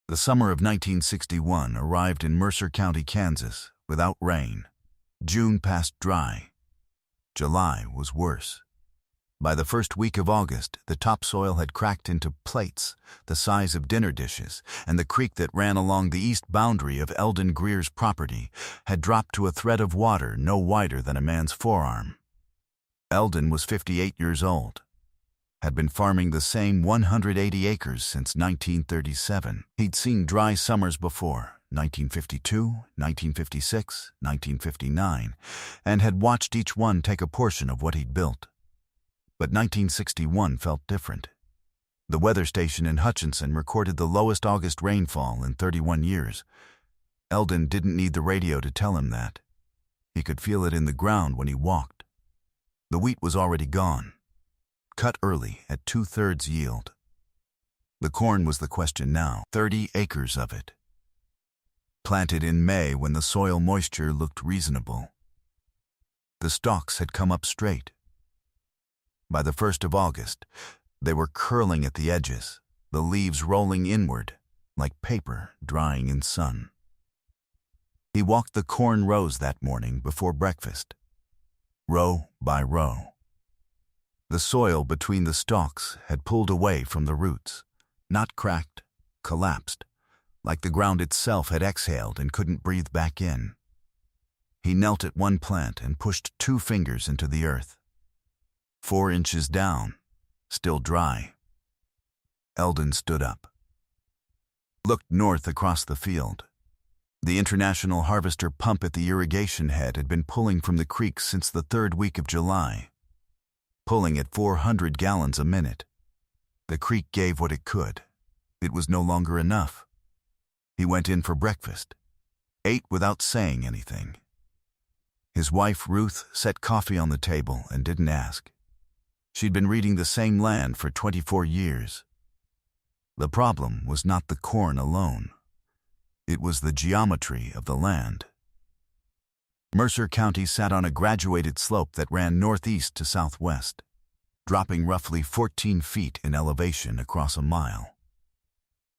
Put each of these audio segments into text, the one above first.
The summer of 1961 arrived in Mercer County, Kansas, without rain. June passed dry. July was worse. By the first week of August, the topsoil had cracked into plates the size of dinner dishes, and the creek that ran along the east boundary of Eldon Greer's property had dropped to a thread of water no wider than a man's forearm. Eldon was 58 years old, had been farming the same 180 acres since 1937. He'd seen dry summers before, 1952, 1956, 1959, and had watched each one take a portion of what he'd built. But 1961 felt different. The weather station in Hutchinson recorded the lowest August rainfall in 31 years. Eldon didn't need the radio to tell him that. He could feel it in the ground when he walked. The wheat was already gone, cut early at 2/3 yield. The corn was the question now, 30 acres of it. Planted in May when the soil moisture looked reasonable. The stalks had come up straight. By the 1st of August, they were curling at the edges, the leaves rolling inward, like paper drying in sun. He walked the corn rows that morning before breakfast, row by row. The soil between the stalks had pulled away from the roots, not cracked, collapsed, like the ground itself had exhaled and couldn't breathe back in. He knelt at one plant and pushed 2 fingers into the earth. 4 inches down, still dry. Eldon stood up, looked north across the field. The International Harvester pump at the irrigation head had been pulling from the creek since the 3rd week of July, pulling at 400 gallons a minute. The creek gave what it could. It was no longer enough. He went in for breakfast, ate without saying anything. His wife, Ruth, set coffee on the table and didn't ask. She'd been reading The Same Land for 24 years. The problem was not the corn alone. It was the geometry of the land. Mercer County sat on a graduated slope that ran northeast to southwest, dropping roughly 14 feet in elevation across a mile.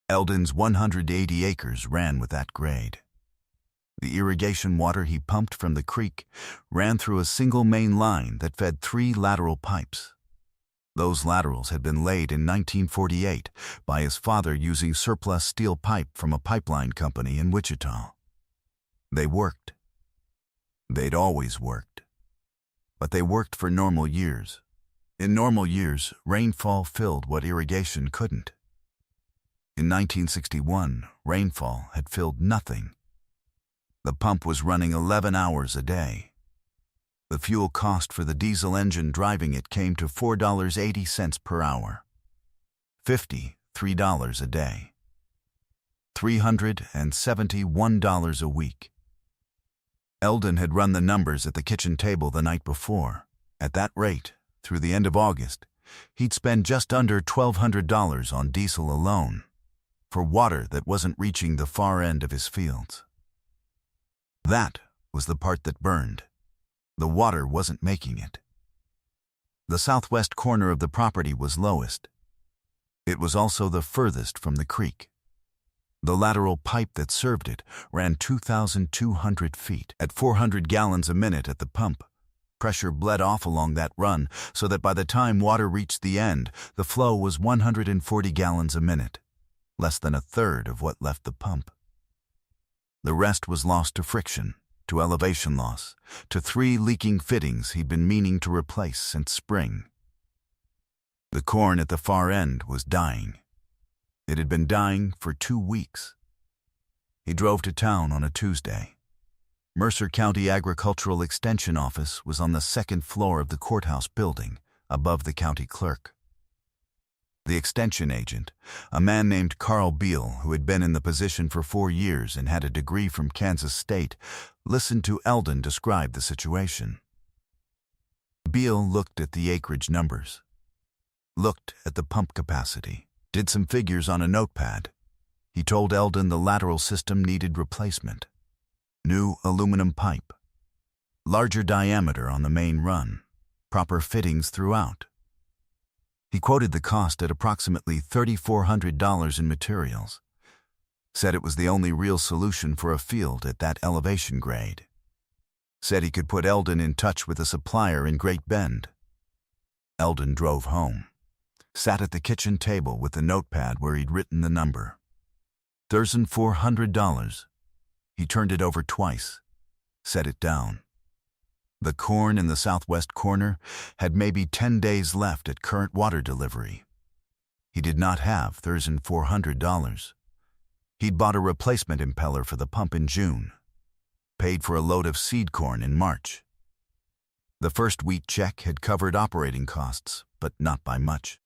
Eldon's 180 acres ran with that grade. The irrigation water he pumped from the creek ran through a single main line that fed 3 lateral pipes. Those laterals had been laid in 1948 by his father using surplus steel pipe from a pipeline company in Wichita. They worked. They'd always worked. But they worked for normal years. In normal years, rainfall filled what irrigation couldn't. In 1961, rainfall had filled nothing. The pump was running 11 hours a day. The fuel cost for the diesel engine driving it came to $4.80 per hour. $53 a day. $371 a week. Eldon had run the numbers at the kitchen table the night before. At that rate, through the end of August, he'd spend just under $1,200 on diesel alone, for water that wasn't reaching the far end of his fields. That was the part that burned. The water wasn't making it. The southwest corner of the property was lowest. It was also the furthest from the creek. The lateral pipe that served it ran 2,200 feet. At 400 gallons a minute at the pump, pressure bled off along that run so that by the time water reached the end, the flow was 140 gallons a minute, less than 1/3 of what left the pump. The rest was lost to friction, to elevation loss, to 3 leaking fittings he'd been meaning to replace since spring. The corn at the far end was dying. It had been dying for 2 weeks. He drove to town on a Tuesday. Mercer County Agricultural Extension Office was on the 2nd floor of the courthouse building, above the county clerk. The extension agent, a man named Carl Beal, who had been in the position for 4 years and had a degree from Kansas State, listened to Eldon describe the situation. Beal looked at the acreage numbers, looked at the pump capacity, did some figures on a notepad. He told Eldon the lateral system needed replacement. New aluminum pipe, larger diameter on the main run, proper fittings throughout. He quoted the cost at approximately $3,400 in materials. Said it was the only real solution for a field at that elevation grade. Said he could put Eldon in touch with a supplier in Great Bend. Eldon drove home, sat at the kitchen table with the notepad where he'd written the number. $1,400. He turned it over twice, set it down. The corn in the southwest corner had maybe 10 days left at current water delivery. He did not have $1,400. He'd bought a replacement impeller for the pump in June, paid for a load of seed corn in March. The first wheat check had covered operating costs, but not by much.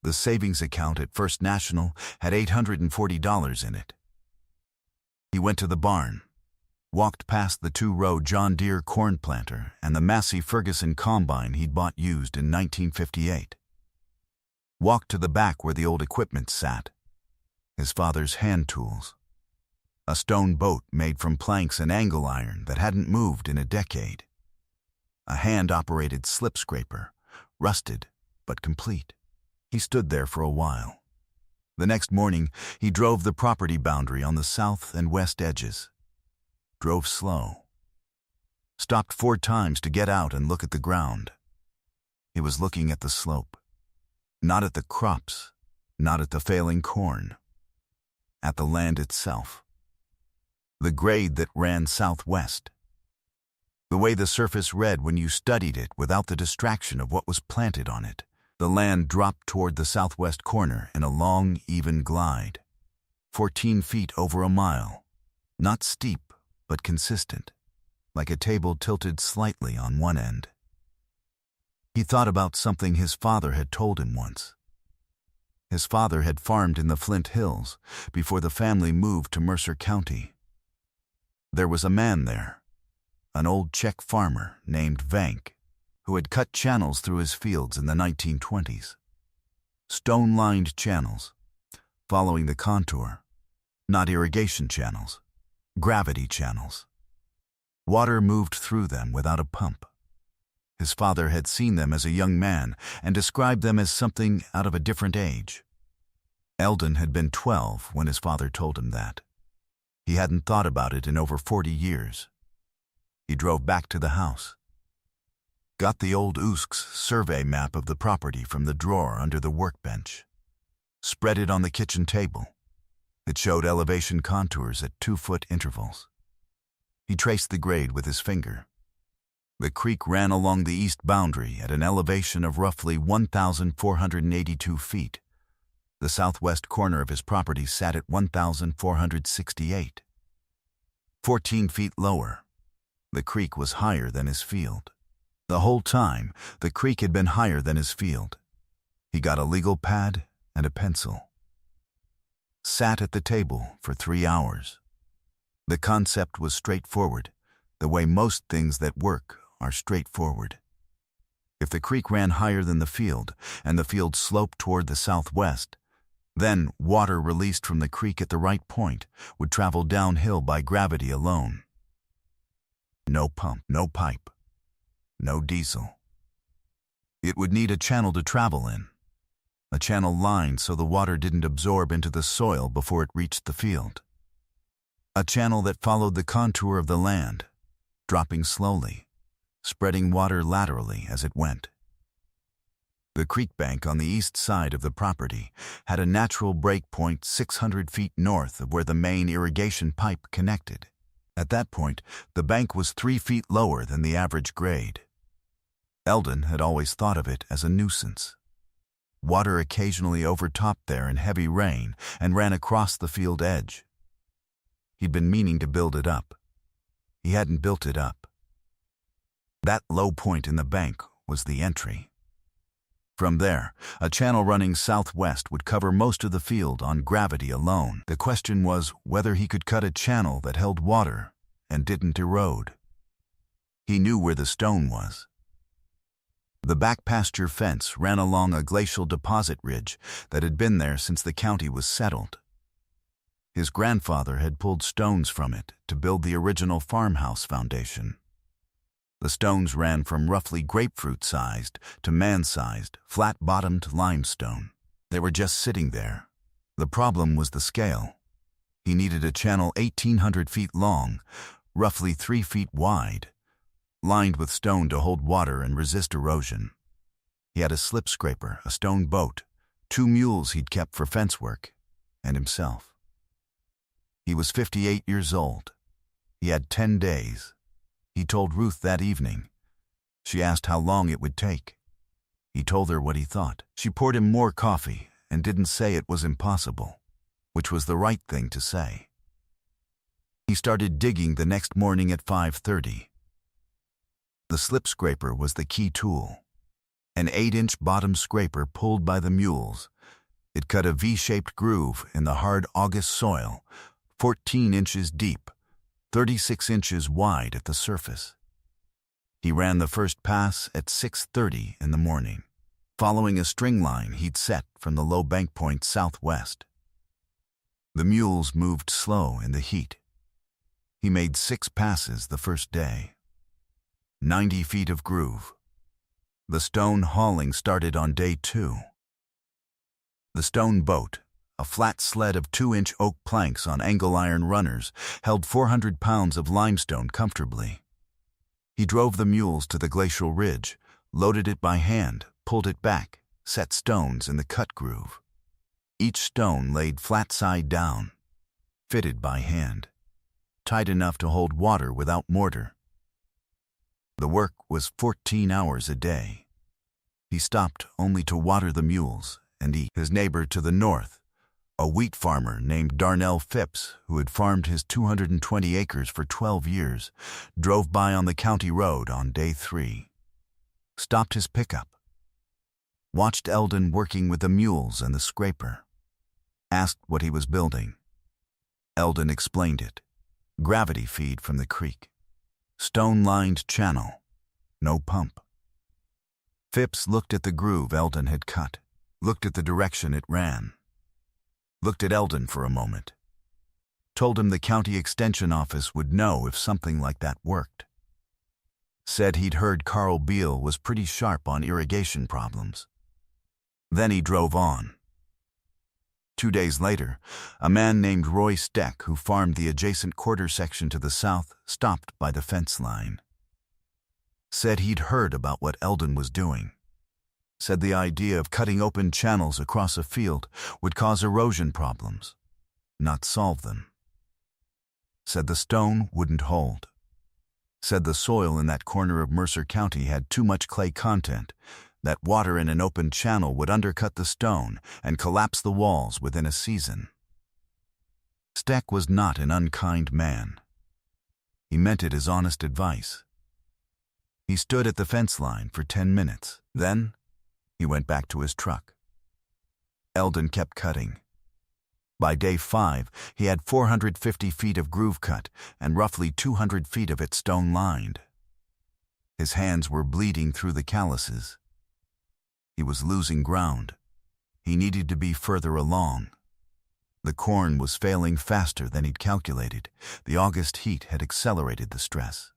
The savings account at First National had $840 in it. He went to the barn, walked past the 2-row John Deere corn planter and the Massey Ferguson combine he'd bought used in 1958. Walked to the back where the old equipment sat, his father's hand tools. A stone boat made from planks and angle iron that hadn't moved in a decade. A hand-operated slip scraper, rusted but complete. He stood there for a while. The next morning, he drove the property boundary on the south and west edges. Drove slow. Stopped 4 times to get out and look at the ground. He was looking at the slope. Not at the crops, not at the failing corn. At the land itself. The grade that ran southwest. The way the surface read when you studied it without the distraction of what was planted on it. The land dropped toward the southwest corner in a long, even glide. 14 feet over a mile. Not steep, but consistent, like a table tilted slightly on one end. He thought about something his father had told him once. His father had farmed in the Flint Hills before the family moved to Mercer County. There was a man there, an old Czech farmer named Vank, who had cut channels through his fields in the 1920s. Stone-lined channels, following the contour, not irrigation channels, gravity channels. Water moved through them without a pump. His father had seen them as a young man and described them as something out of a different age. Eldon had been 12 when his father told him that. He hadn't thought about it in over 40 years. He drove back to the house. Got the old Usk's survey map of the property from the drawer under the workbench. Spread it on the kitchen table. It showed elevation contours at 2-foot intervals. He traced the grade with his finger. The creek ran along the east boundary at an elevation of roughly 1,482 feet. The southwest corner of his property sat at 1,468. 14 feet lower, the creek was higher than his field. The whole time, the creek had been higher than his field. He got a legal pad and a pencil. Sat at the table for 3 hours. The concept was straightforward, the way most things that work are straightforward. If the creek ran higher than the field, and the field sloped toward the southwest, then water released from the creek at the right point would travel downhill by gravity alone. No pump, no pipe, no diesel. It would need a channel to travel in, a channel lined so the water didn't absorb into the soil before it reached the field. A channel that followed the contour of the land, dropping slowly, spreading water laterally as it went. The creek bank on the east side of the property had a natural break point 600 feet north of where the main irrigation pipe connected. At that point, the bank was 3 feet lower than the average grade. Eldon had always thought of it as a nuisance. Water occasionally overtopped there in heavy rain and ran across the field edge. He'd been meaning to build it up. He hadn't built it up. That low point in the bank was the entry. From there, a channel running southwest would cover most of the field on gravity alone. The question was whether he could cut a channel that held water and didn't erode. He knew where the stone was. The back pasture fence ran along a glacial deposit ridge that had been there since the county was settled. His grandfather had pulled stones from it to build the original farmhouse foundation. The stones ran from roughly grapefruit-sized to man-sized, flat-bottomed limestone. They were just sitting there. The problem was the scale. He needed a channel 1,800 feet long, roughly 3 feet wide, lined with stone to hold water and resist erosion. He had a slip scraper, a stone boat, 2 mules he'd kept for fence work, and himself. He was 58 years old. He had 10 days. He told Ruth that evening. She asked how long it would take. He told her what he thought. She poured him more coffee and didn't say it was impossible, which was the right thing to say. He started digging the next morning at 5:30. The slip scraper was the key tool. An 8-inch bottom scraper pulled by the mules. It cut a V-shaped groove in the hard August soil, 14 inches deep, 36 inches wide at the surface. He ran the first pass at 6:30 in the morning, following a string line he'd set from the low bank point southwest. The mules moved slow in the heat. He made 6 passes the first day. 90 feet of groove. The stone hauling started on day 2. The stone boat, a flat sled of 2-inch oak planks on angle iron runners, held 400 pounds of limestone comfortably. He drove the mules to the glacial ridge, loaded it by hand, pulled it back, set stones in the cut groove. Each stone laid flat side down, fitted by hand, tight enough to hold water without mortar. The work was 14 hours a day. He stopped only to water the mules and eat. His neighbor to the north, a wheat farmer named Darnell Phipps, who had farmed his 220 acres for 12 years, drove by on the county road on day 3. Stopped his pickup. Watched Eldon working with the mules and the scraper. Asked what he was building. Eldon explained it. Gravity feed from the creek. Stone-lined channel. No pump. Phipps looked at the groove Eldon had cut, looked at the direction it ran. Looked at Eldon for a moment. Told him the county extension office would know if something like that worked. Said he'd heard Carl Beal was pretty sharp on irrigation problems. Then he drove on. 2 days later, a man named Roy Steck, who farmed the adjacent quarter section to the south, stopped by the fence line. Said he'd heard about what Eldon was doing. Said the idea of cutting open channels across a field would cause erosion problems, not solve them. Said the stone wouldn't hold. Said the soil in that corner of Mercer County had too much clay content, that water in an open channel would undercut the stone and collapse the walls within a season. Steck was not an unkind man. He meant it as honest advice. He stood at the fence line for 10 minutes. Then, he went back to his truck. Eldon kept cutting. By day 5, he had 450 feet of groove cut and roughly 200 feet of it stone-lined. His hands were bleeding through the calluses. He was losing ground. He needed to be further along. The corn was failing faster than he'd calculated. The August heat had accelerated the stress.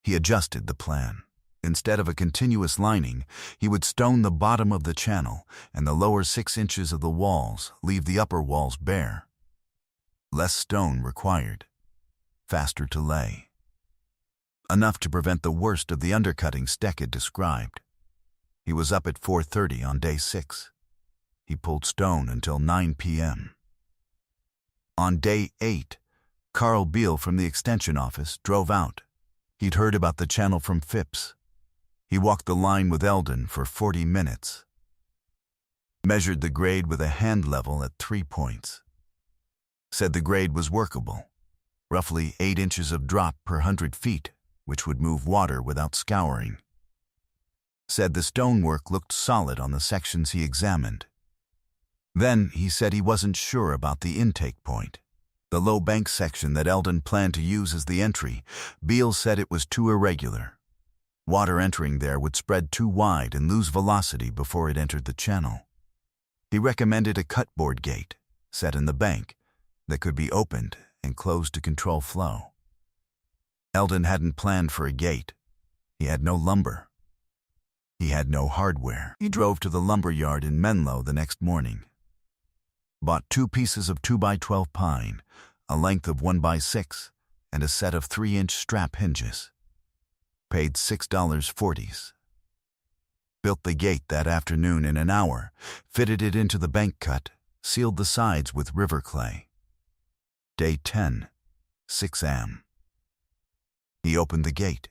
He adjusted the plan. Instead of a continuous lining, he would stone the bottom of the channel and the lower 6 inches of the walls, leave the upper walls bare. Less stone required. Faster to lay. Enough to prevent the worst of the undercutting Steck had described. He was up at 4:30 on day 6. He pulled stone until 9 p.m. On day 8, Carl Beal from the extension office drove out. He'd heard about the channel from Phipps. He walked the line with Eldon for 40 minutes. Measured the grade with a hand level at 3 points. Said the grade was workable, roughly 8 inches of drop per 100 feet, which would move water without scouring. Said the stonework looked solid on the sections he examined. Then he said he wasn't sure about the intake point. The low bank section that Eldon planned to use as the entry, Beal said it was too irregular. Water entering there would spread too wide and lose velocity before it entered the channel. He recommended a cutboard gate, set in the bank, that could be opened and closed to control flow. Eldon hadn't planned for a gate. He had no lumber. He had no hardware. He drove to the lumber yard in Menlo the next morning. Bought 2 pieces of 2x12 pine, a length of 1x6, and a set of 3-inch strap hinges. Paid $6.40. Built the gate that afternoon in an hour, fitted it into the bank cut, sealed the sides with river clay. Day 10, 6 a.m. He opened the gate.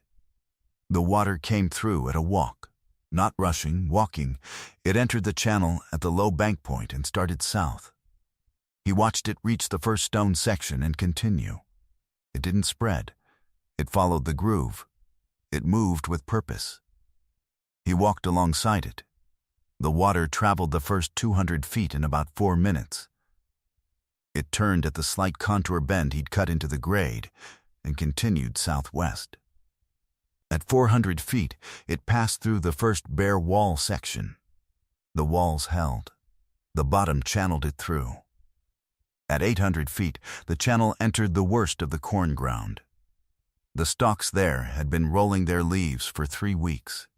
The water came through at a walk. Not rushing, walking, it entered the channel at the low bank point and started south. He watched it reach the first stone section and continue. It didn't spread. It followed the groove. It moved with purpose. He walked alongside it. The water traveled the first 200 feet in about 4 minutes. It turned at the slight contour bend he'd cut into the grade and continued southwest. At 400 feet, it passed through the first bare wall section. The walls held. The bottom channeled it through. At 800 feet, the channel entered the worst of the corn ground. The stalks there had been rolling their leaves for 3 weeks.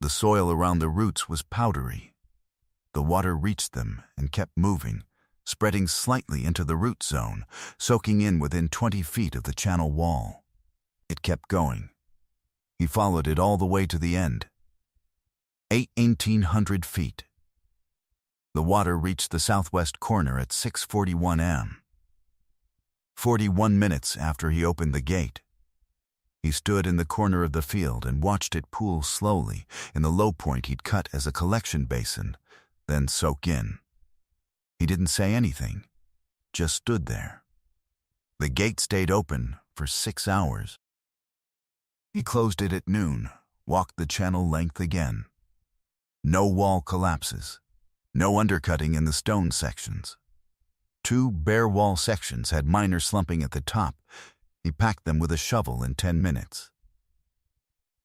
The soil around the roots was powdery. The water reached them and kept moving, spreading slightly into the root zone, soaking in within 20 feet of the channel wall. It kept going. He followed it all the way to the end. 1,800 feet. The water reached the southwest corner at 6:41 a.m. 41 minutes after he opened the gate. He stood in the corner of the field and watched it pool slowly in the low point he'd cut as a collection basin, then soak in. He didn't say anything, just stood there. The gate stayed open for 6 hours. He closed it at noon, walked the channel length again. No wall collapses. No undercutting in the stone sections. 2 bare wall sections had minor slumping at the top. He packed them with a shovel in 10 minutes.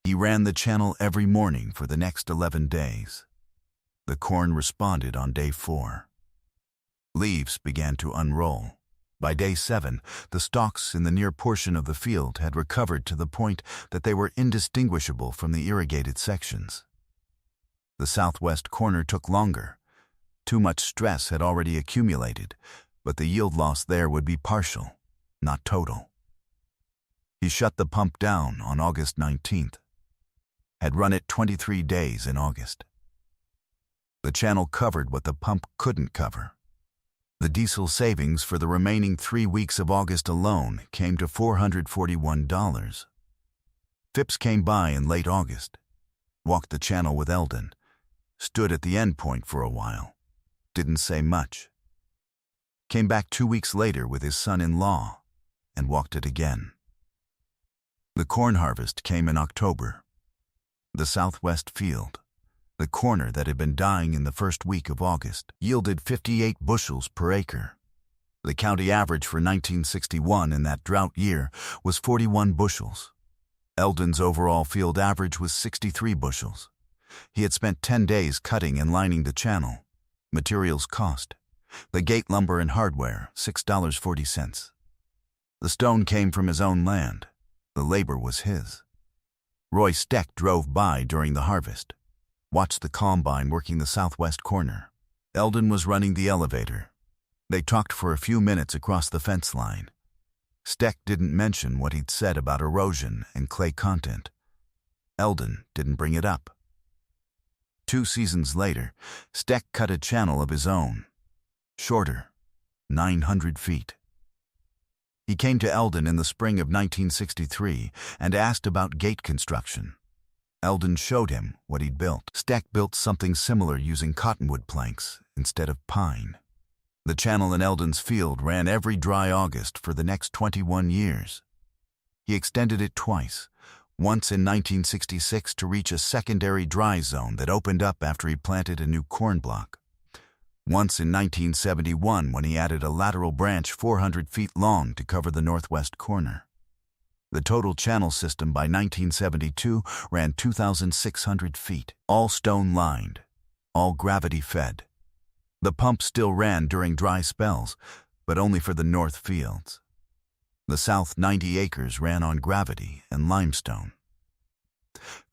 He ran the channel every morning for the next 11 days. The corn responded on day 4. Leaves began to unroll. By day 7, the stalks in the near portion of the field had recovered to the point that they were indistinguishable from the irrigated sections. The southwest corner took longer. Too much stress had already accumulated, but the yield loss there would be partial, not total. He shut the pump down on August 19th. Had run it 23 days in August. The channel covered what the pump couldn't cover. The diesel savings for the remaining 3 weeks of August alone came to $441. Phipps came by in late August, walked the channel with Eldon, stood at the end point for a while, didn't say much. Came back 2 weeks later with his son-in-law and walked it again. The corn harvest came in October. The southwest field, the corner that had been dying in the first week of August, yielded 58 bushels per acre. The county average for 1961 in that drought year was 41 bushels. Eldon's overall field average was 63 bushels. He had spent 10 days cutting and lining the channel. Materials cost. The gate lumber and hardware, $6.40. The stone came from his own land. The labor was his. Roy Steck drove by during the harvest, watched the combine working the southwest corner. Eldon was running the elevator. They talked for a few minutes across the fence line. Steck didn't mention what he'd said about erosion and clay content. Eldon didn't bring it up. 2 seasons later, Steck cut a channel of his own, shorter, 900 feet. He came to Eldon in the spring of 1963 and asked about gate construction. Eldon showed him what he'd built. Steck built something similar using cottonwood planks instead of pine. The channel in Eldon's field ran every dry August for the next 21 years. He extended it twice, once in 1966 to reach a secondary dry zone that opened up after he planted a new corn block. Once in 1971 when he added a lateral branch 400 feet long to cover the northwest corner. The total channel system by 1972 ran 2,600 feet, all stone-lined, all gravity-fed. The pump still ran during dry spells, but only for the north fields. The south 90 acres ran on gravity and limestone.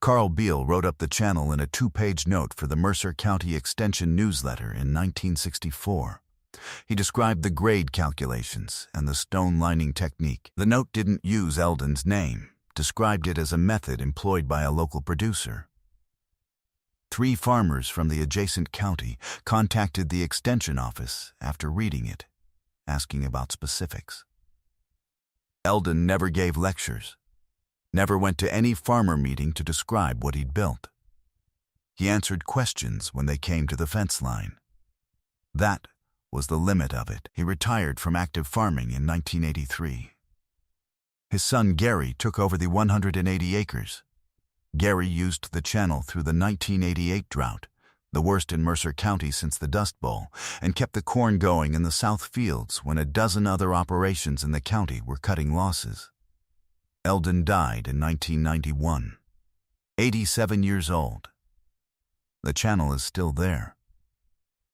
Carl Beal wrote up the channel in a 2-page note for the Mercer County Extension newsletter in 1964. He described the grade calculations and the stone lining technique. The note didn't use Eldon's name, described it as a method employed by a local producer. 3 farmers from the adjacent county contacted the extension office after reading it, asking about specifics. Eldon never gave lectures, never went to any farmer meeting to describe what he'd built. He answered questions when they came to the fence line. That was the limit of it. He retired from active farming in 1983. His son Gary took over the 180 acres. Gary used the channel through the 1988 drought, the worst in Mercer County since the Dust Bowl, and kept the corn going in the South Fields when a dozen other operations in the county were cutting losses. Eldon died in 1991, 87 years old. The channel is still there.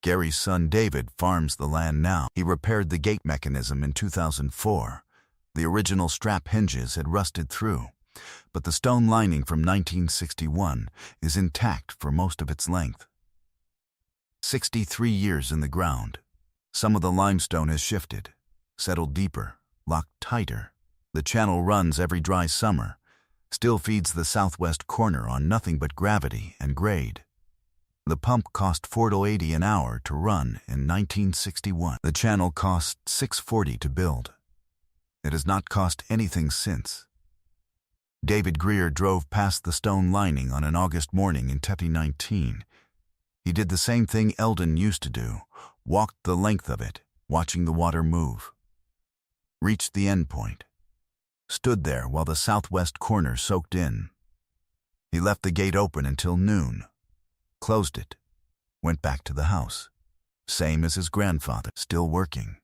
Gary's son David farms the land now. He repaired the gate mechanism in 2004. The original strap hinges had rusted through, but the stone lining from 1961 is intact for most of its length. 63 years in the ground. Some of the limestone has shifted, settled deeper, locked tighter. The channel runs every dry summer, still feeds the southwest corner on nothing but gravity and grade. The pump cost $4.80 an hour to run in 1961. The channel cost $640 to build. It has not cost anything since. David Greer drove past the stone lining on an August morning in 2019. He did the same thing Eldon used to do, walked the length of it, watching the water move. Reached the end point. Stood there while the southwest corner soaked in. He left the gate open until noon. Closed it, went back to the house. Same as his grandfather, still working.